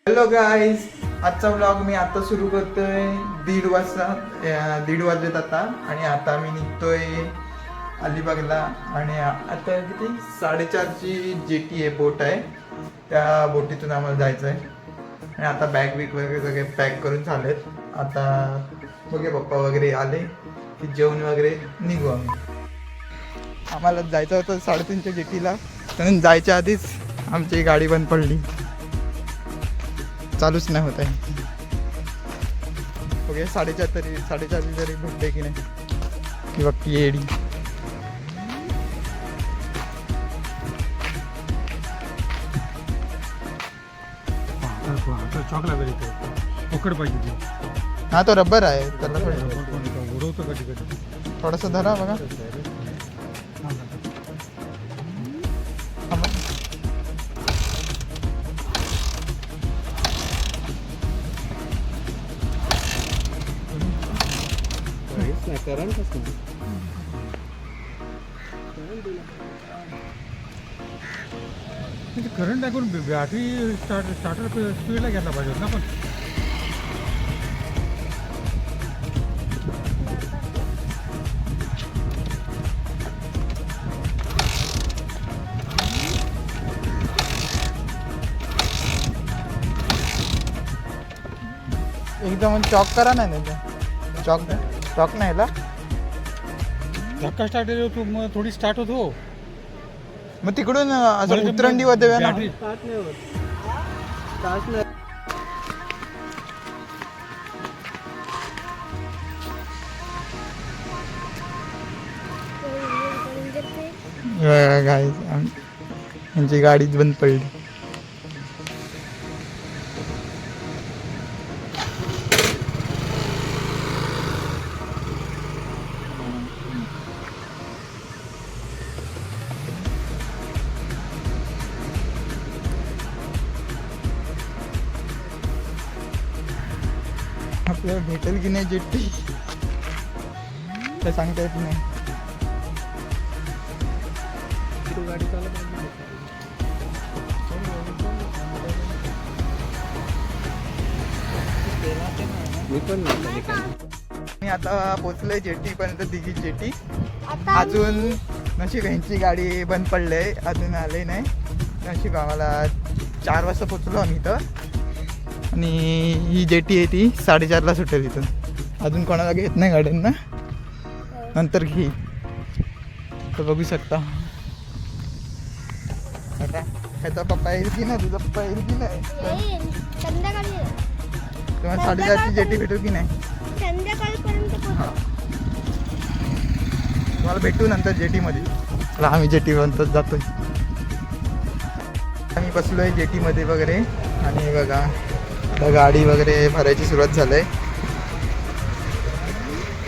Hello guys, आजचा vlog मी आता सुरू करतोय 1:30 वाजता. 1:30 वाजलेत आता आणि आता मी निघतोय अलिबागला. आणि आता किती 4:30ची जेटी आहे, बोट आहे. त्या बोटीतून आम्हाला जायचं आहे. आणि आता बॅग बिग वगैरे सगळे पॅक करून झालेत. आता बघे पप्पा वगैरे आले की जेवण वगैरे निघू आम्ही. आम्हाला जायचं होतं 3:30च्या जेटीला, म्हणून जायच्या आधीच आमची गाडी बंद पडली, चालूच नाही होत आहे. ओके 4:30 तरी भेटते की नाही किंवा येडी. पकड पाहिजे. हा तो रबर आहे, त्याला उडवतो कधी कधी. थोडंसं धरा बघा. करंट टाकून बॅटरी स्टार्टर स्पीडला घ्यायला पाहिजे ना. पण एकदम चॉक करा नाही चॉक नाही ला. धक्का स्टार्ट होतो मग थोडी स्टार्ट होतो. मग तिकडून असं उतरंडी वर देऊया ना. गाईज आमची गाडीच बंद पडली. आपल्याला भेटेल की नाही जेट्टी काय सांगता येत नाही. मी आता पोचलोय जेट्टी पर्यंत, दिघी जेट्टी. अजून नशीब ह्यांची गाडी बंद पडली आहे, अजून आले नाही. नशीब आम्हाला 4 वाजता पोचलो आम्ही इथं. आणि ही जेटी आहे ती 4:30ला सुटेल इथून. अजून कोणाला घेत नाही गाड्यांना, नंतर घे. तर बघू शकता आता ह्याचा पप्पा येईल की नाही, तुझा पप्पा येईल की नाही. तुम्हाला 4:30ची जेटी भेटू की नाही. हां तुम्हाला भेटू नंतर जेटीमध्ये. चला आम्ही जेटीपर्यंत जातोय. आम्ही बसलो आहे जेटीमध्ये वगैरे. आणि बघा आता गाडी वगैरे भरायची सुरुवात झाली आहे.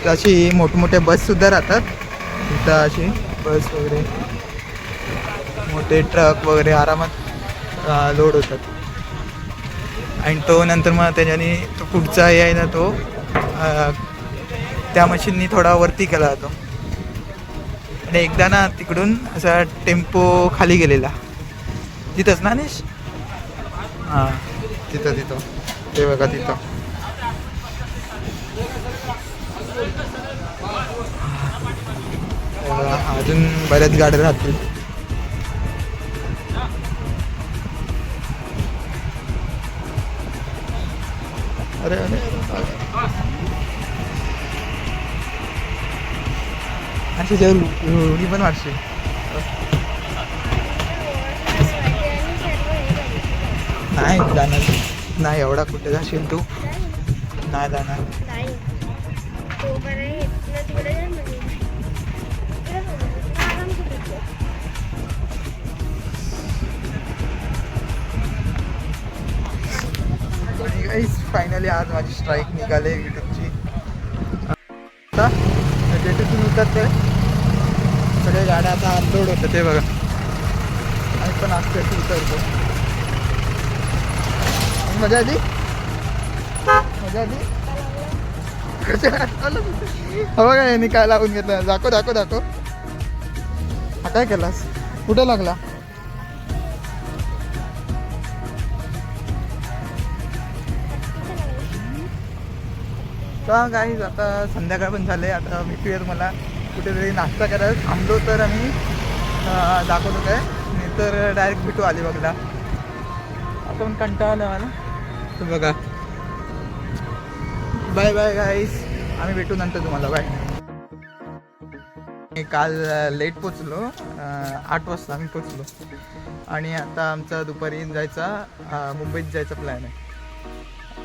अशी मोठमोठ्या बससुद्धा राहतात इथं, अशी बस वगैरे मोठे ट्रक वगैरे आरामात लोड होतात. आणि तो नंतर मग त्याच्याने तो पुढचा हे आहे ना, तो त्या मशीननी थोडा वरती केला जातो. आणि एकदा ना तिकडून असा टेम्पो खाली गेलेला तिथंच ना अनिश. हां तिथं ते बघा तिथं. अजून बऱ्याच गाड्या राहतील. अरे अशी जेवढी पण वाटते. नाही जाणार नाही, एवढा कुठे जाशील तू. नाही जाणार. फायनली आज माझी स्ट्राईक निघाली युट्यूबची. आता जेटीतून उतरते सगळ्या गाड्या आता अनलोड होतं ते बघा. आणि पण आज तेच उतरतो. मजा आली मजा आली. हवं काय यांनी काय लावून घेतलं. दाखव. हा काय केलास, कुठे लागला. तर काही आता संध्याकाळ पण झाले. आता भेटूया तुम्हाला कुठेतरी नाश्ता करायला थांबलो तर आम्ही दाखवतो काय, नाही तर डायरेक्ट भेटू अलिबागला. आता पण कंटाळा आला मला. तर बघा, बाय बाय गाईस, आम्ही भेटू नंतर तुम्हाला. बाय. काल लेट पोचलो, 8 वाजता आम्ही पोचलो आणि आता आमचा दुपारी जायचा मुंबईत जायचा प्लॅन आहे.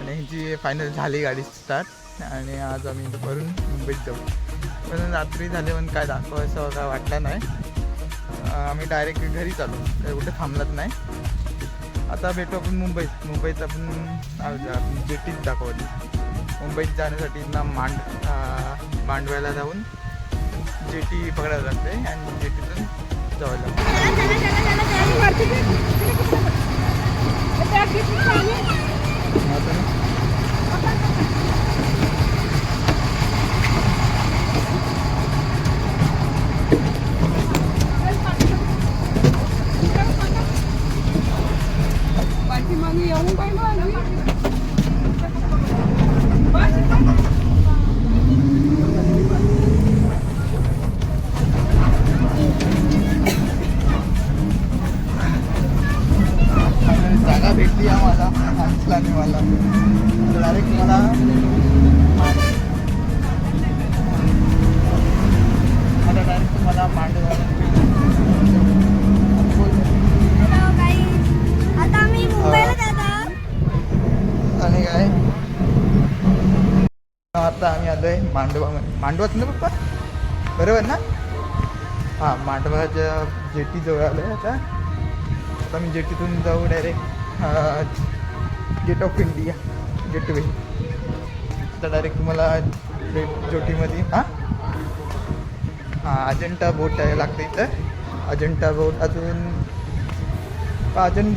आणि ह्याची फायनल झाली गाडी स्टार्ट आणि आज आम्ही दुपारून मुंबईत जाऊ. पण रात्री झाले पण काय दाखवायचं काय वाटलं नाही. आम्ही डायरेक्ट घरी चालू, काही कुठे थांबलत नाही. आता भेटू आपण मुंबईत आपण जेटीत दाखवली. मुंबईत जाण्यासाठी ना मांडव्याला जाऊन जेटी पकडायला लागते आणि जेटीतून जावं जागा भेटली आम्हाला हंसलाने मला डायरेक्ट मला डायरेक्ट तुम्हाला मांडवायला आता आम्ही मुंबईला जातो. आणि काय आता आम्ही आलोय मांडवात ना पप्पा, बरोबर ना? हां, मांडवाच्या जेटीजवळ आलो आहे. आता मी जेटीतून जाऊ direct gate of India, gateway. आता डायरेक्ट तुम्हाला जेटीमध्ये हां अजंठा बोट आहे लागते इथं. अजंठा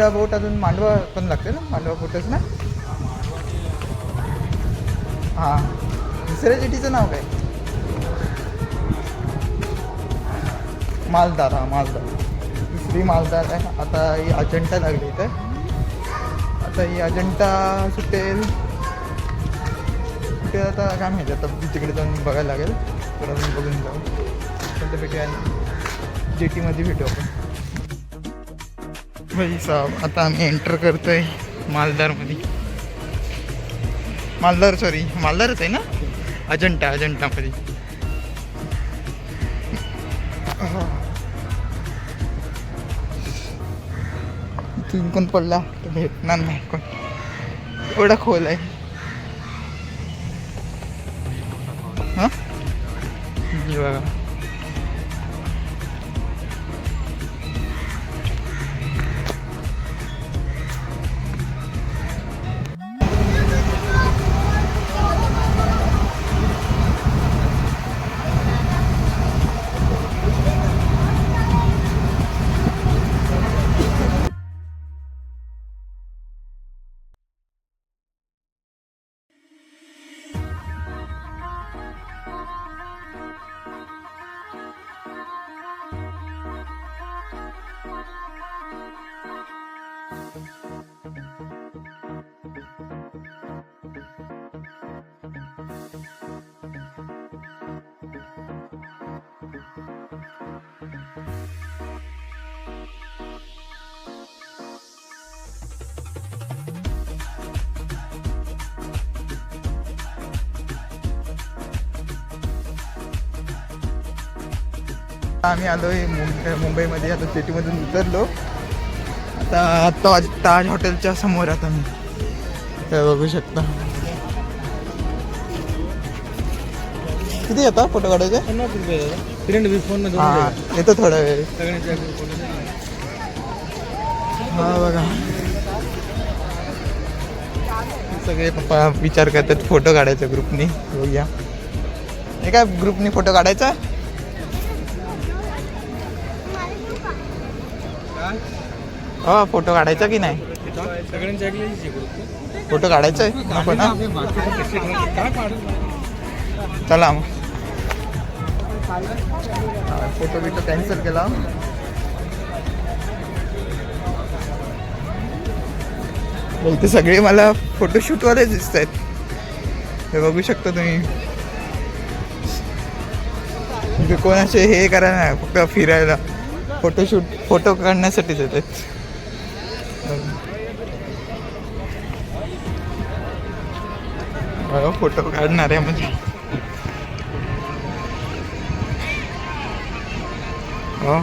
बोट अजून मांडवा पण लागते ना, मांडवा बोटच ना. हां, दुसऱ्या जेटीचं नाव काय? मालदार. दुसरी मालदार आहे. आता ही अजंठा लागली इथं. आता ही अजंठा सुटेल कुठे आता काय माहिती. आता तिकडे जाऊन बघायला लागेल. थोडं बघून जाऊ. पण भेटूया जेटीमध्ये भेटू आपण. भाई साहेब, आता आम्ही एंटर करतोय मालदारमध्ये. मालदारच आहे ना, अजंठामध्ये. इथून कोण पडला तर भेटणार नाही कोण, एवढा खोल आहे. हां बघा, आम्ही आलोय मुंबईमध्ये. आता सिटीमधून उतरलो. आता ताज हॉटेलच्या समोर आता मी काय बघू शकता. किती येतात फोटो काढायचे? 50 रुपये फोन. हां, येतो थोडा वेळ. हा बघा, सगळे पप्पा विचार करतात फोटो काढायचा ग्रुपनी. बघूया हे काय ग्रुपनी फोटो काढायचा. हो, फोटो काढायचा की नाही? फोटो काढायचा आहे नको ना. चला मग, फोटो बिटो कॅन्सल केला. इथे सगळे मला फोटोशूटवाले दिसत आहेत. हे बघू शकता तुम्ही. इथे कोणाचे हे करायला नाही, फक्त फिरायला फोटो काढण्यासाठीच येतात. फोटो काढणार आहे म्हणजे हो.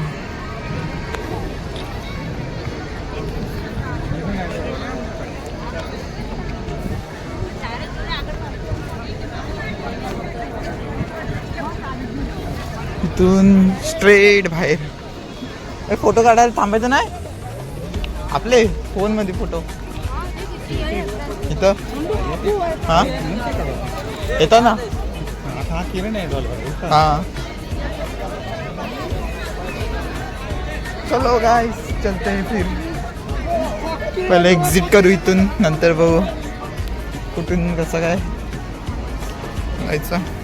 इथून स्ट्रेट बाहेर. फोटो काढायला थांबायचं नाही आपले फोन मध्ये फोटो इथं. हा येतं ना. हा चलो गाइस चलते हैं फिर. पहिले एक्झिट करू इथून, नंतर बघू कुठून कसं काय जायचं.